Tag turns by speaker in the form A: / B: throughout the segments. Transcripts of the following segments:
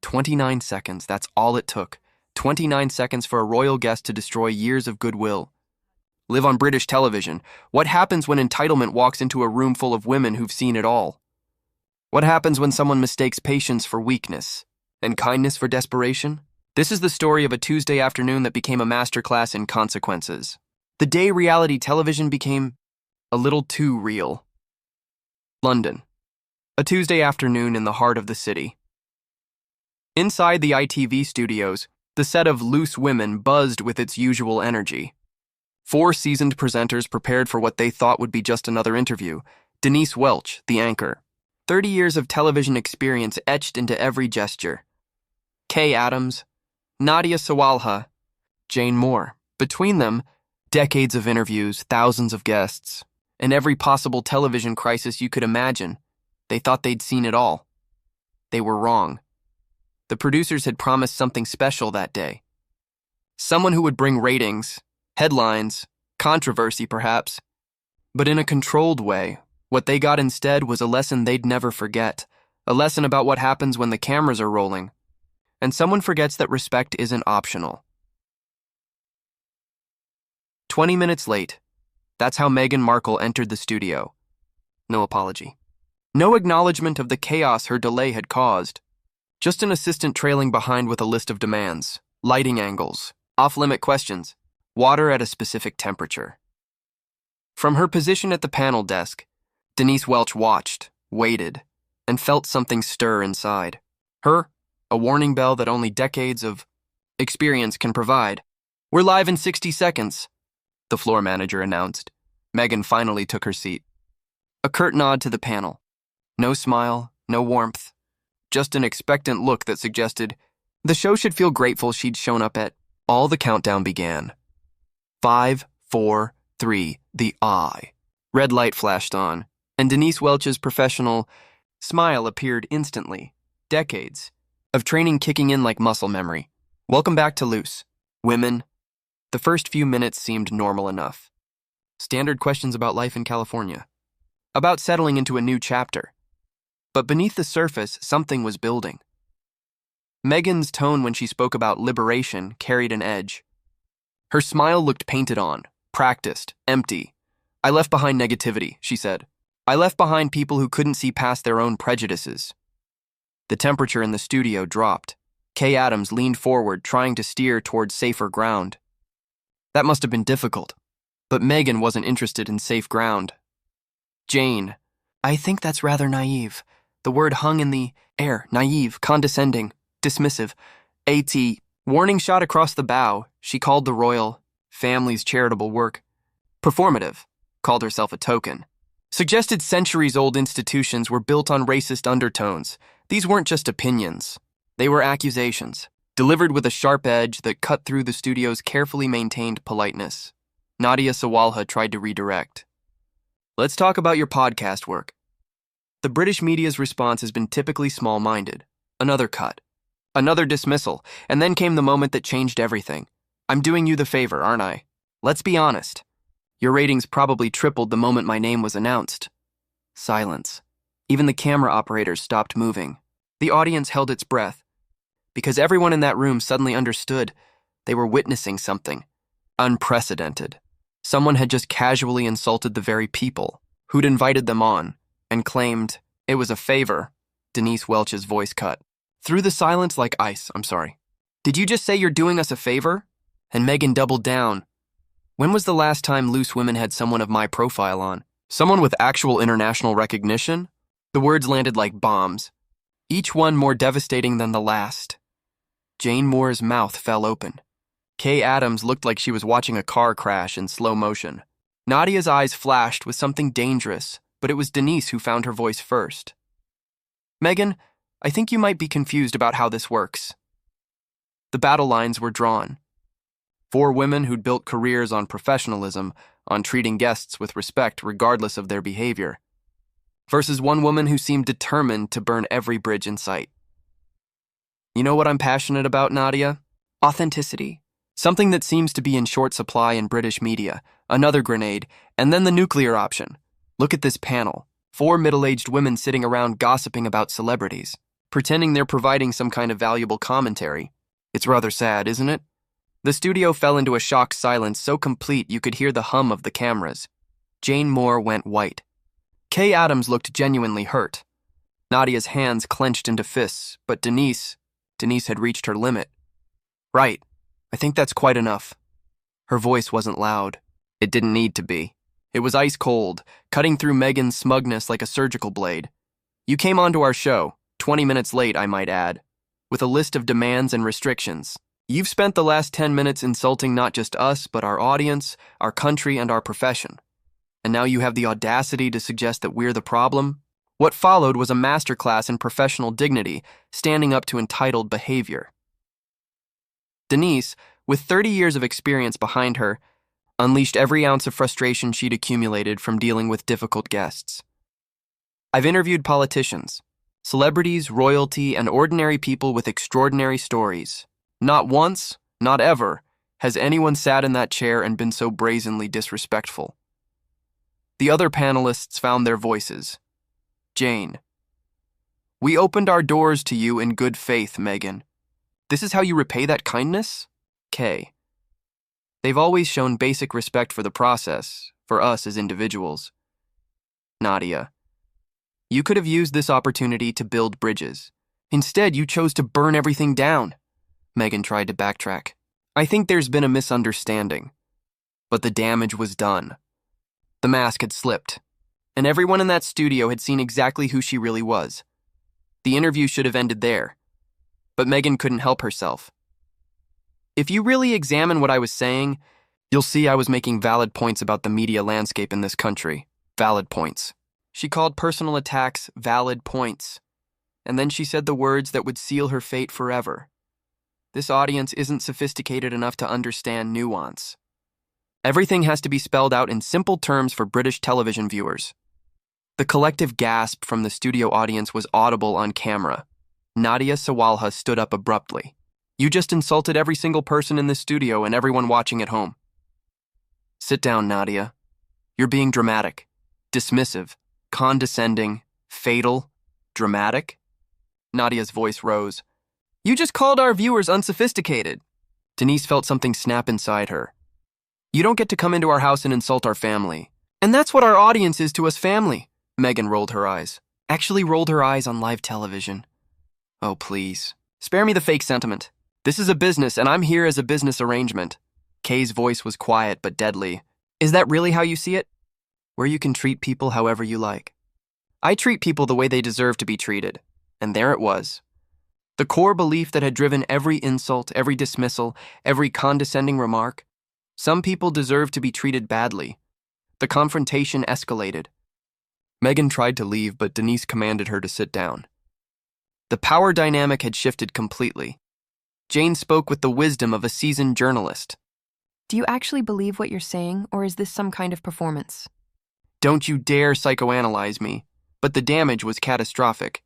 A: 29 seconds, that's all it took. 29 seconds for a royal guest to destroy years of goodwill. Live on British television. What happens when entitlement walks into a room full of women who've seen it all? What happens when someone mistakes patience for weakness and kindness for desperation? This is the story of a Tuesday afternoon that became a masterclass in consequences. The day reality television became a little too real. London. A Tuesday afternoon in the heart of the city. Inside the ITV studios, the set of Loose Women buzzed with its usual energy. 4 seasoned presenters prepared for what they thought would be just another interview. Denise Welch, the anchor. 30 years of television experience etched into every gesture. Kay Adams, Nadia Sawalha, Jane Moore. Between them, decades of interviews, thousands of guests, and every possible television crisis you could imagine. They thought they'd seen it all. They were wrong. The producers had promised something special that day. Someone who would bring ratings, headlines, controversy perhaps, but in a controlled way. What they got instead was a lesson they'd never forget, a lesson about what happens when the cameras are rolling, and someone forgets that respect isn't optional. 20 minutes late, that's how Meghan Markle entered the studio. No apology. No acknowledgement of the chaos her delay had caused. Just an assistant trailing behind with a list of demands, lighting angles, off-limit questions, water at a specific temperature. From her position at the panel desk, Denise Welch watched, waited, and felt something stir inside. Her, a warning bell that only decades of experience can provide. "We're live in 60 seconds, the floor manager announced. Meghan finally took her seat. A curt nod to the panel. No smile, no warmth. Just an expectant look that suggested the show should feel grateful she'd shown up at. All the countdown began. 5, 4, 3, the eye. Red light flashed on, and Denise Welch's professional smile appeared instantly. Decades of training kicking in like muscle memory. "Welcome back to Loose Women." The first few minutes seemed normal enough. Standard questions about life in California. About settling into a new chapter. But beneath the surface, something was building. Meghan's tone when she spoke about liberation carried an edge. Her smile looked painted on, practiced, empty. "I left behind negativity," she said. "I left behind people who couldn't see past their own prejudices." The temperature in the studio dropped. Kay Adams leaned forward, trying to steer towards safer ground. That must have been difficult, but Meghan wasn't interested in safe ground. Jane, "I think that's rather naive." The word hung in the air, naive, condescending, dismissive. Warning shot across the bow, she called the royal family's charitable work performative, called herself a token. Suggested centuries-old institutions were built on racist undertones. These weren't just opinions. They were accusations, delivered with a sharp edge that cut through the studio's carefully maintained politeness. Nadia Sawalha tried to redirect. "Let's talk about your podcast work." The British media's response has been typically small-minded. Another cut. Another dismissal, and then came the moment that changed everything. "I'm doing you the favor, aren't I? Let's be honest. Your ratings probably tripled the moment my name was announced." Silence. Even the camera operators stopped moving. The audience held its breath, because everyone in that room suddenly understood they were witnessing something unprecedented. Someone had just casually insulted the very people who'd invited them on and claimed it was a favor. Denise Welch's voice cut through the silence like ice. "I'm sorry. Did you just say you're doing us a favor?" And Meghan doubled down. "When was the last time Loose Women had someone of my profile on? Someone with actual international recognition?" The words landed like bombs, each one more devastating than the last. Jane Moore's mouth fell open. Kay Adams looked like she was watching a car crash in slow motion. Nadia's eyes flashed with something dangerous, but it was Denise who found her voice first. "Meghan, I think you might be confused about how this works." The battle lines were drawn. 4 women who'd built careers on professionalism, on treating guests with respect regardless of their behavior, versus 1 woman who seemed determined to burn every bridge in sight. "You know what I'm passionate about, Nadia? Authenticity. Something that seems to be in short supply in British media. Another grenade, and then the nuclear option. Look at this panel. 4 middle-aged women sitting around gossiping about celebrities. pretending they're providing some kind of valuable commentary. It's rather sad, isn't it? The studio fell into a shocked silence so complete you could hear the hum of the cameras. Jane Moore went white. Kay Adams looked genuinely hurt. Nadia's hands clenched into fists, but Denise had reached her limit. Right, I think that's quite enough. Her voice wasn't loud. It didn't need to be. It was ice cold, cutting through Meghan's smugness like a surgical blade. You came onto our show, 20 minutes late, I might add, with a list of demands and restrictions. You've spent the last 10 minutes insulting not just us, but our audience, our country, and our profession. And now you have the audacity to suggest that we're the problem? What followed was a masterclass in professional dignity, standing up to entitled behavior. Denise, with 30 years of experience behind her, unleashed every ounce of frustration she'd accumulated from dealing with difficult guests. I've interviewed politicians, celebrities, royalty, and ordinary people with extraordinary stories. Not once, not ever, has anyone sat in that chair and been so brazenly disrespectful. The other panelists found their voices. Jane. We opened our doors to you in good faith, Meghan. This is how you repay that kindness? Kay. They've always shown basic respect for the process, for us as individuals. Nadia. You could have used this opportunity to build bridges. Instead, you chose to burn everything down. Meghan tried to backtrack. I think there's been a misunderstanding. But the damage was done. The mask had slipped, and everyone in that studio had seen exactly who she really was. The interview should have ended there. But Meghan couldn't help herself. If you really examine what I was saying, you'll see I was making valid points about the media landscape in this country. Valid points. She called personal attacks valid points. And then she said the words that would seal her fate forever. This audience isn't sophisticated enough to understand nuance. Everything has to be spelled out in simple terms for British television viewers. The collective gasp from the studio audience was audible on camera. Nadia Sawalha stood up abruptly. You just insulted every single person in this studio and everyone watching at home. Sit down, Nadia. You're being dramatic, dismissive, condescending, fatal, dramatic. Nadia's voice rose. You just called our viewers unsophisticated. Denise felt something snap inside her. You don't get to come into our house and insult our family. And that's what our audience is to us, family. Meghan rolled her eyes. Actually rolled her eyes on live television. Oh, please. Spare me the fake sentiment. This is a business, and I'm here as a business arrangement. Kay's voice was quiet but deadly. Is that really how you see it? Where you can treat people however you like. I treat people the way they deserve to be treated. And there it was. The core belief that had driven every insult, every dismissal, every condescending remark. Some people deserve to be treated badly. The confrontation escalated. Meghan tried to leave, but Denise commanded her to sit down. The power dynamic had shifted completely. Jane spoke with the wisdom of a seasoned journalist.
B: Do you actually believe what you're saying, or is this some kind of performance?
A: Don't you dare psychoanalyze me. But the damage was catastrophic.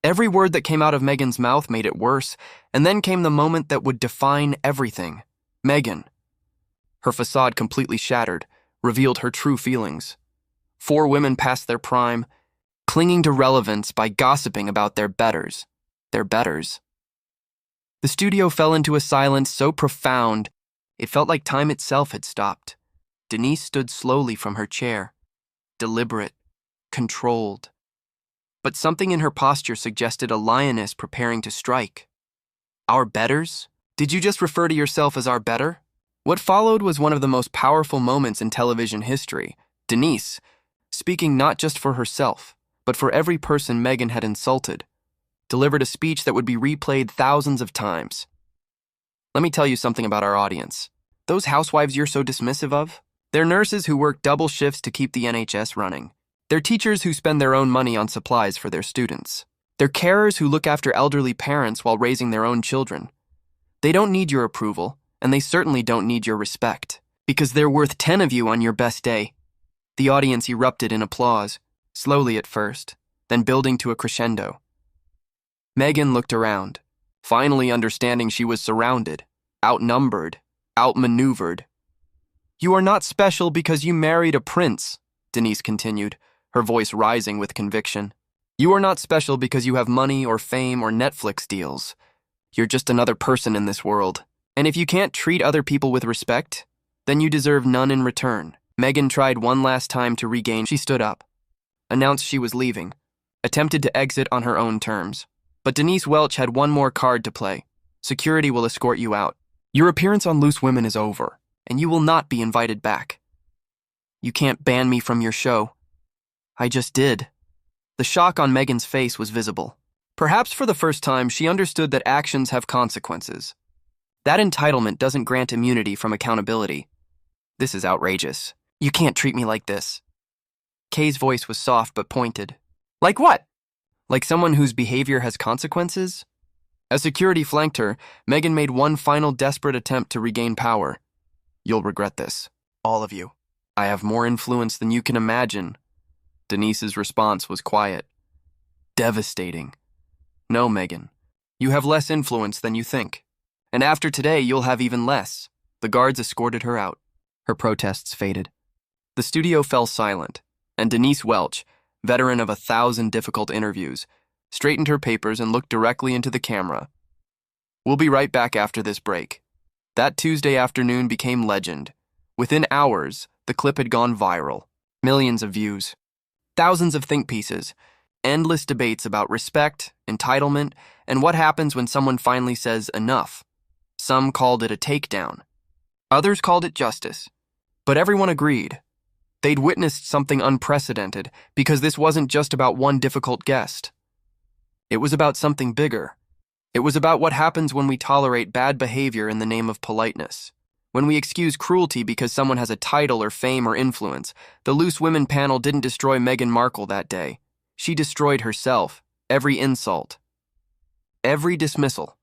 A: Every word that came out of Meghan's mouth made it worse, and then came the moment that would define everything. Meghan. Her facade completely shattered, revealed her true feelings. 4 women past their prime, clinging to relevance by gossiping about their betters. Their betters. The studio fell into a silence so profound, it felt like time itself had stopped. Denise stood slowly from her chair, deliberate, controlled. But something in her posture suggested a lioness preparing to strike. Our betters? Did you just refer to yourself as our better? What followed was one of the most powerful moments in television history. Denise, speaking not just for herself, but for every person Meghan had insulted, delivered a speech that would be replayed thousands of times. Let me tell you something about our audience. Those housewives you're so dismissive of, they're nurses who work double shifts to keep the NHS running. They're teachers who spend their own money on supplies for their students. They're carers who look after elderly parents while raising their own children. They don't need your approval, and they certainly don't need your respect, because they're worth 10 of you on your best day. The audience erupted in applause, slowly at first, then building to a crescendo. Meghan looked around, finally understanding she was surrounded, outnumbered, outmaneuvered. You are not special because you married a prince, Denise continued, her voice rising with conviction. You are not special because you have money or fame or Netflix deals. You're just another person in this world. And if you can't treat other people with respect, then you deserve none in return. Meghan tried one last time to regain. She stood up, announced she was leaving, attempted to exit on her own terms. But Denise Welch had one more card to play. Security will escort you out. Your appearance on Loose Women is over, and you will not be invited back. You can't ban me from your show. I just did. The shock on Meghan's face was visible. Perhaps for the first time, she understood that actions have consequences. That entitlement doesn't grant immunity from accountability. This is outrageous. You can't treat me like this. Kay's voice was soft but pointed. Like what? Like someone whose behavior has consequences? As security flanked her, Meghan made one final desperate attempt to regain power. You'll regret this. All of you. I have more influence than you can imagine. Denise's response was quiet. Devastating. No, Meghan. You have less influence than you think. And after today, you'll have even less. The guards escorted her out. Her protests faded. The studio fell silent, and Denise Welch, veteran of 1,000 difficult interviews, straightened her papers and looked directly into the camera. We'll be right back after this break. That Tuesday afternoon became legend. Within hours, the clip had gone viral. Millions of views. Thousands of think pieces. Endless debates about respect, entitlement, and what happens when someone finally says enough. Some called it a takedown. Others called it justice. But everyone agreed. They'd witnessed something unprecedented because this wasn't just about one difficult guest. It was about something bigger. It was about what happens when we tolerate bad behavior in the name of politeness. When we excuse cruelty because someone has a title or fame or influence. The Loose Women panel didn't destroy Meghan Markle that day. She destroyed herself. Every insult. Every dismissal.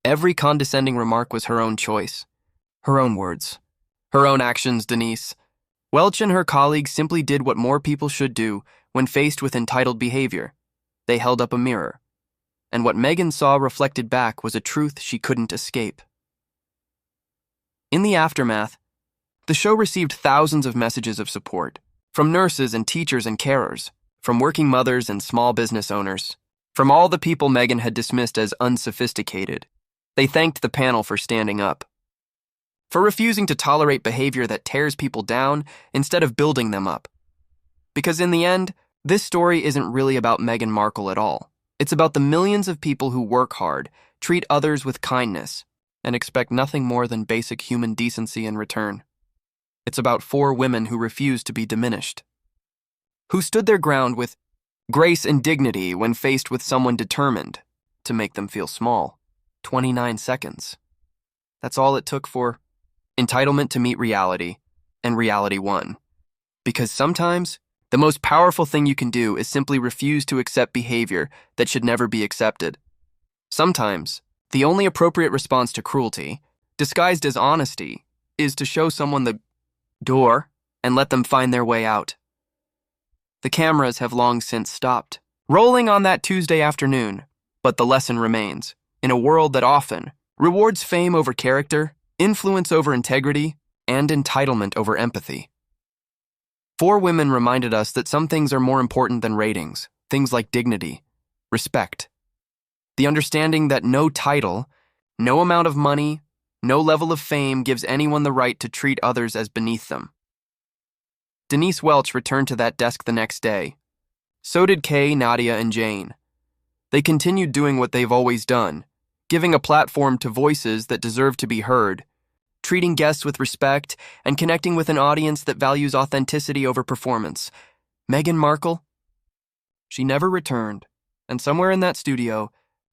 A: Every condescending remark was her own choice. Her own words. Her own actions, Denise. Welch and her colleagues simply did what more people should do when faced with entitled behavior. They held up a mirror. And what Meghan saw reflected back was a truth she couldn't escape. In the aftermath, the show received thousands of messages of support, from nurses and teachers and carers, from working mothers and small business owners, from all the people Meghan had dismissed as unsophisticated. They thanked the panel for standing up, for refusing to tolerate behavior that tears people down instead of building them up. Because in the end, this story isn't really about Meghan Markle at all. It's about the millions of people who work hard, treat others with kindness, and expect nothing more than basic human decency in return. It's about 4 women who refused to be diminished, who stood their ground with grace and dignity when faced with someone determined to make them feel small. 29 seconds. That's all it took for entitlement to meet reality, and reality won. Because sometimes, the most powerful thing you can do is simply refuse to accept behavior that should never be accepted. Sometimes, the only appropriate response to cruelty, disguised as honesty, is to show someone the door and let them find their way out. The cameras have long since stopped rolling on that Tuesday afternoon, but the lesson remains. In a world that often rewards fame over character, influence over integrity, and entitlement over empathy. 4 women reminded us that some things are more important than ratings, things like dignity, respect, the understanding that no title, no amount of money, no level of fame gives anyone the right to treat others as beneath them. Denise Welch returned to that desk the next day. So did Kay, Nadia, and Jane. They continued doing what they've always done, giving a platform to voices that deserve to be heard, treating guests with respect, and connecting with an audience that values authenticity over performance. Meghan Markle? She never returned, and somewhere in that studio,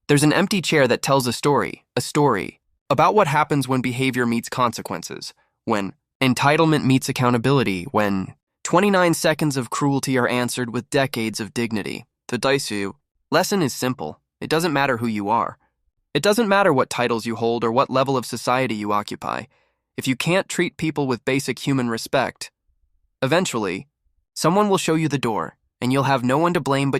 A: there's an empty chair that tells a story about what happens when behavior meets consequences, when entitlement meets accountability, when 29 seconds of cruelty are answered with decades of dignity. The lesson is simple. It doesn't matter who you are. It doesn't matter what titles you hold or what level of society you occupy. If you can't treat people with basic human respect, eventually, someone will show you the door, and you'll have no one to blame but